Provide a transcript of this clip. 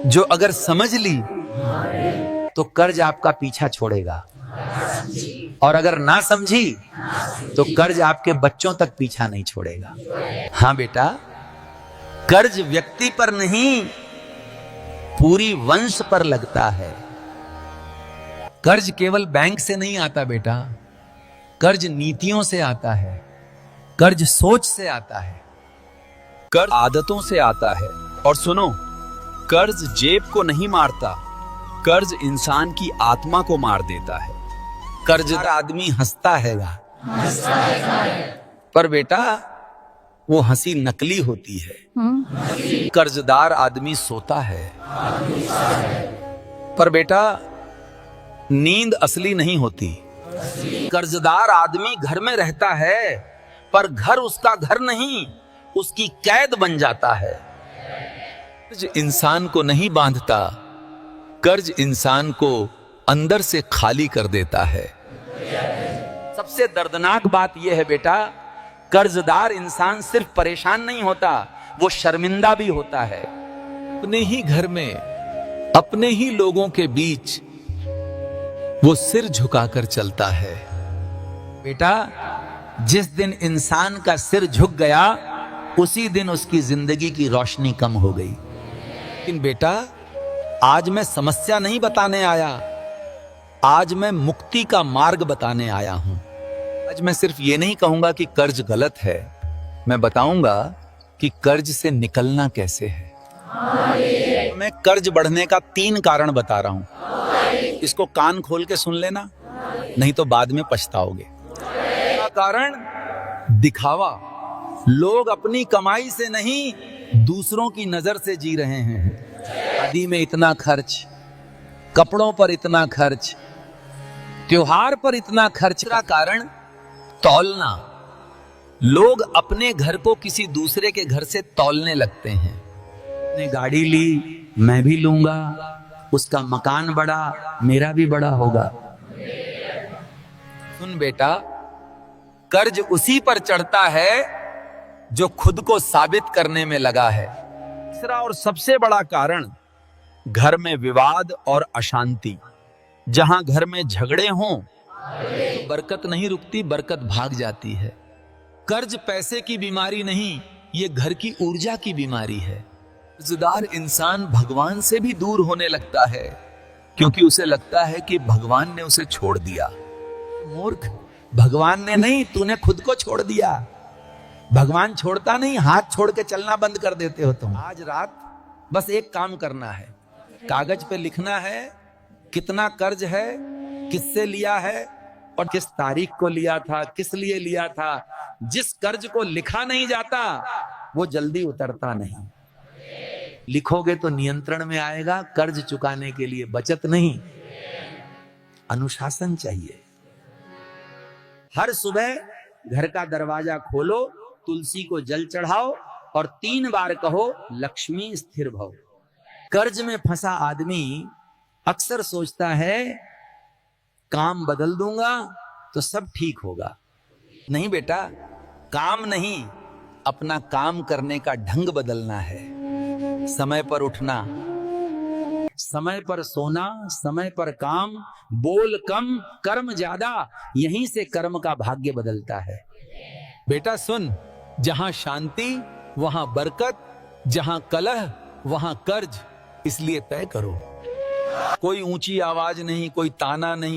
जो अगर समझ ली तो कर्ज आपका पीछा छोड़ेगा, और अगर ना समझी तो कर्ज आपके बच्चों तक पीछा नहीं छोड़ेगा। हाँ बेटा, कर्ज व्यक्ति पर नहीं, पूरी वंश पर लगता है। कर्ज केवल बैंक से नहीं आता बेटा, कर्ज नीतियों से आता है, कर्ज सोच से आता है, कर्ज आदतों से आता है। और सुनो, कर्ज जेब को नहीं मारता, कर्ज इंसान की आत्मा को मार देता है। कर्जदार आदमी हंसता हैगा, पर बेटा वो हंसी नकली होती है। कर्जदार आदमी सोता है, पर बेटा नींद असली नहीं होती। कर्जदार आदमी घर में रहता है, पर घर उसका घर नहीं, उसकी कैद बन जाता है। कर्ज इंसान को नहीं बांधता, कर्ज इंसान को अंदर से खाली कर देता है। सबसे दर्दनाक बात यह है बेटा, कर्जदार इंसान सिर्फ परेशान नहीं होता, वो शर्मिंदा भी होता है। अपने ही घर में, अपने ही लोगों के बीच वो सिर झुकाकर चलता है। बेटा, जिस दिन इंसान का सिर झुक गया, उसी दिन उसकी जिंदगी की रोशनी कम हो गई। लेकिन बेटा, आज मैं समस्या नहीं बताने आया, आज मैं मुक्ति का मार्ग बताने आया हूं। आज मैं सिर्फ ये नहीं कहूंगा कि कर्ज गलत है, मैं बताऊंगा कि कर्ज से निकलना कैसे है। मैं कर्ज बढ़ने का 3 कारण बता रहा हूं, इसको कान खोल के सुन लेना, नहीं तो बाद में पछताओगे। पहला कारण, दिखावा। लोग अपनी कमाई से नहीं, दूसरों की नजर से जी रहे हैं। शादी में इतना खर्च, कपड़ों पर इतना खर्च, त्योहार पर इतना खर्च। का कारण, तौलना। लोग अपने घर को किसी दूसरे के घर से तौलने लगते हैं। उसने गाड़ी ली, मैं भी लूंगा, उसका मकान बड़ा, मेरा भी बड़ा होगा। सुन बेटा, कर्ज उसी पर चढ़ता है जो खुद को साबित करने में लगा है। तीसरा और सबसे बड़ा कारण, घर में विवाद और अशांति। जहां घर में झगड़े हों, बरकत नहीं रुकती, बरकत भाग जाती है। कर्ज पैसे की बीमारी नहीं, ये घर की ऊर्जा की बीमारी है। कर्जदार इंसान भगवान से भी दूर होने लगता है, क्योंकि उसे लगता है कि भगवान ने उसे छोड़ दिया। मूर्ख, भगवान ने नहीं, तूने खुद को छोड़ दिया। भगवान छोड़ता नहीं, हाथ छोड़ के चलना बंद कर देते हो तुम। आज रात बस एक काम करना है, कागज पे लिखना है कितना कर्ज है, किससे लिया है और किस तारीख को लिया था, किस लिए लिया था। जिस कर्ज को लिखा नहीं जाता वो जल्दी उतरता नहीं। लिखोगे तो नियंत्रण में आएगा। कर्ज चुकाने के लिए बचत नहीं, अनुशासन चाहिए। हर सुबह घर का दरवाजा खोलो, तुलसी को जल चढ़ाओ और 3 बार कहो, लक्ष्मी स्थिर भव। कर्ज में फंसा आदमी अक्सर सोचता है काम बदल दूंगा तो सब ठीक होगा। नहीं बेटा, काम नहीं, अपना काम करने का ढंग बदलना है। समय पर उठना, समय पर सोना, समय पर काम, बोल कम, कर्म ज्यादा, यहीं से कर्म का भाग्य बदलता है। बेटा सुन, जहां शांति वहां बरकत, जहां कलह वहां कर्ज। इसलिए तय करो, कोई ऊंची आवाज नहीं, कोई ताना नहीं।